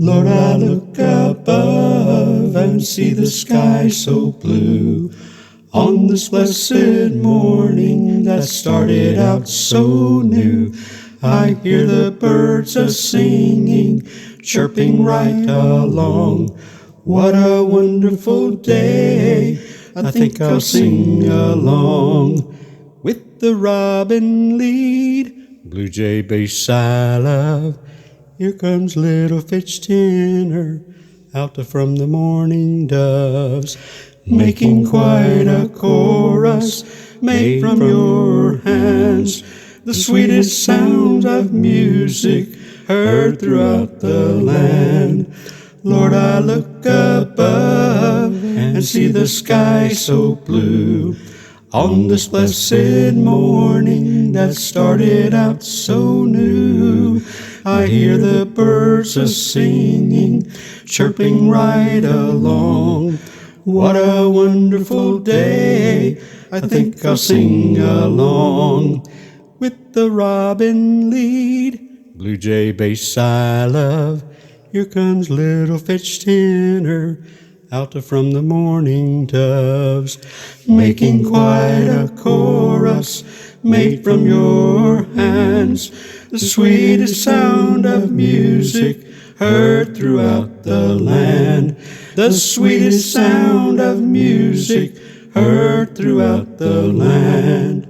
Lord, I look above and see the sky so blue. On this blessed morning that started out so new, I hear the birds a-singing, chirping right along. What a wonderful day, I think I'll sing along. With the robin lead, blue jay bass I love. Here comes little Fitch tenor, out from the mourning doves, making quite a chorus made from your hands. The sweetest sounds of music heard throughout the land. Lord, I look above and see the sky so blue. On this blessed morning that started out so new, I hear the birds a-singing, chirping right along. What a wonderful day, I think I'll sing along. With the robin lead, blue jay bass I love. Here comes little Fitch tenor, out from the mourning doves, making quite a chorus made from your hands. The sweetest sound of music heard throughout the land. The sweetest sound of music heard throughout the land.